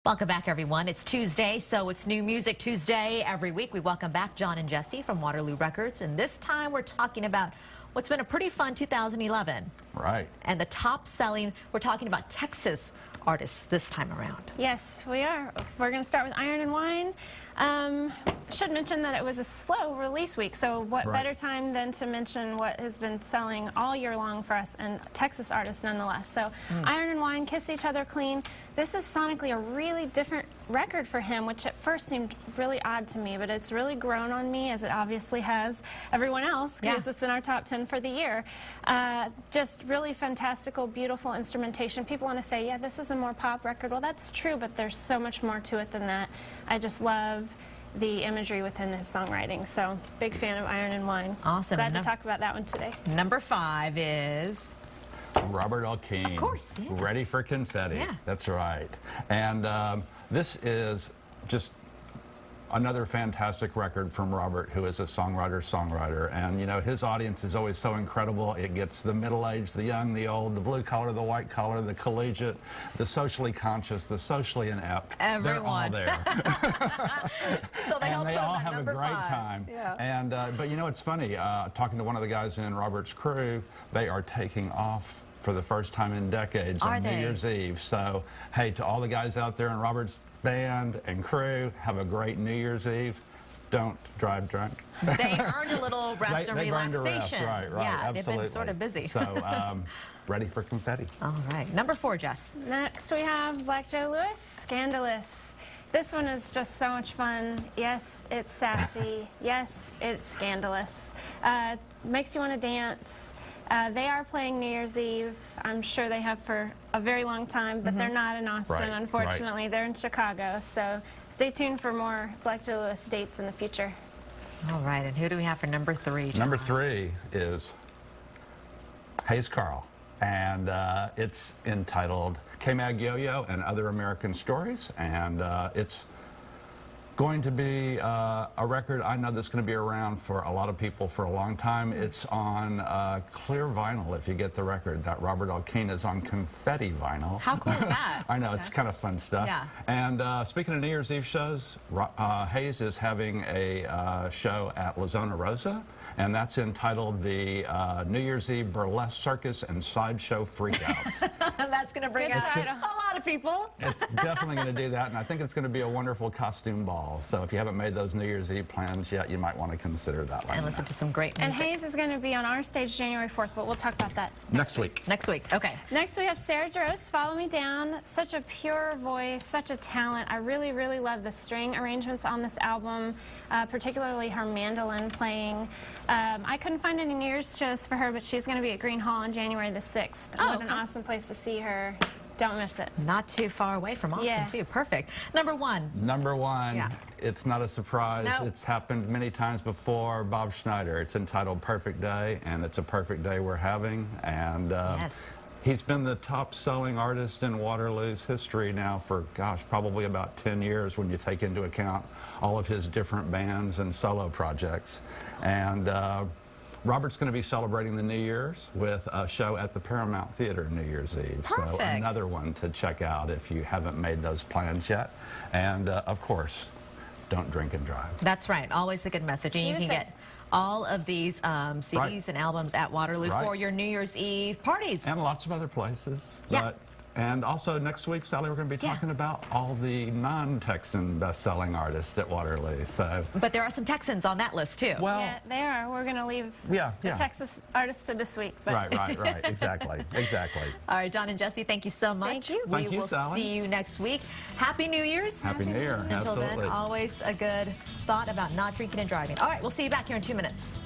Welcome back, everyone. It's Tuesday, so it's New Music Tuesday. Every week we welcome back John and Jesse from Waterloo Records, and this time we're talking about what's been a pretty fun 2011. Right. And the top selling, we're talking about Texas artists this time around. Yes, we are. We're going to start with Iron and Wine. Should mention that it was a slow release week, so what better time than to mention what has been selling all year long for us, and Texas artists nonetheless. So Iron and Wine, Kiss Each Other Clean. This is sonically a really different record for him, which at first seemed really odd to me, but it's really grown on me, as it obviously has everyone else, because it's in our top 10 for the year. Just really fantastical, beautiful instrumentation. People want to say, yeah, this is a more pop record. Well, that's true, but there's so much more to it than that. I just love the imagery within his songwriting. So, big fan of Iron and Wine. Awesome. Glad to talk about that one today. Number 5 is... Robert Earl Keen. Of course, yeah. Ready for Confetti. Yeah. That's right. And this is just another fantastic record from Robert, who is a songwriter. And, you know, his audience is always so incredible. It gets the middle-aged, the young, the old, the blue-collar, the white-collar, the collegiate, the socially conscious, the socially inept. Everyone. They're all there. So they and they all have a great 5. time. Yeah. And but you know, it's funny, talking to one of the guys in Robert's crew, they are taking off for the first time in decades on New Year's Eve. So, hey, to all the guys out there in Robert's band and crew, have a great New Year's Eve. Don't drive drunk. They earned a little rest and they relaxation. Right, yeah, absolutely. They've been sort of busy. So, ready for confetti. All right. Number 4, Jess. Next we have Black Joe Lewis, Scandalous. This one is just so much fun. Yes, it's sassy. Yes, it's scandalous. Makes you want to dance. They are playing New Year's Eve. I'm sure they have for a very long time, but they're not in Austin, unfortunately. They're in Chicago. So stay tuned for more Black Joe Lewis dates in the future. All right, and who do we have for number 3? John? Number 3 is Carll, and it's entitled K-Mag Yo-Yo and Other American Stories, and it's going to be a record I know that's going to be around for a lot of people for a long time. It's on clear vinyl, if you get the record. That Robert Earl Keen is on confetti vinyl. How cool is that? I know, it's kind of fun stuff. Yeah. And speaking of New Year's Eve shows, Hayes is having a show at La Zona Rosa, and that's entitled the New Year's Eve Burlesque Circus and Sideshow Freakouts. That's going to bring out a lot of people. It's definitely going to do that, and I think it's going to be a wonderful costume ball. So if you haven't made those New Year's Eve plans yet, you might want to consider that one. And listen to some great music. And Hayes is going to be on our stage January 4th, but we'll talk about that next week. Next week, okay. Next we have Jorosz, Follow Me Down. Such a pure voice, such a talent. I really, really love the string arrangements on this album, particularly her mandolin playing. I couldn't find any New Year's shows for her, but she's going to be at Green Hall on January the 6th. What an awesome place to see her. Don't miss it. Not too far away from Austin, too. Perfect. Number 1. Number 1. It's not a surprise. No. It's happened many times before. Bob Schneider. It's entitled Perfect Day, and it's a perfect day we're having. And he's been the top-selling artist in Waterloo's history now for, gosh, probably about 10 years when you take into account all of his different bands and solo projects. And Robert's going to be celebrating the New Year's with a show at the Paramount Theater New Year's Eve. Perfect. So another one to check out if you haven't made those plans yet. And, of course, don't drink and drive. That's right. Always a good message. And you can get all of these CDs and albums at Waterloo for your New Year's Eve parties. And lots of other places. And also next week, Sally, we're going to be talking about all the non-Texan best-selling artists at Waterloo. So, but there are some Texans on that list too. Well, yeah, they are. We're going to leave the Texas artists to this week. But. Right. Exactly. All right, John and Jesse, thank you so much. Thank you. We will see you next week. Happy New Year's. Happy New Year. Until then, always a good thought about not drinking and driving. All right, we'll see you back here in 2 minutes.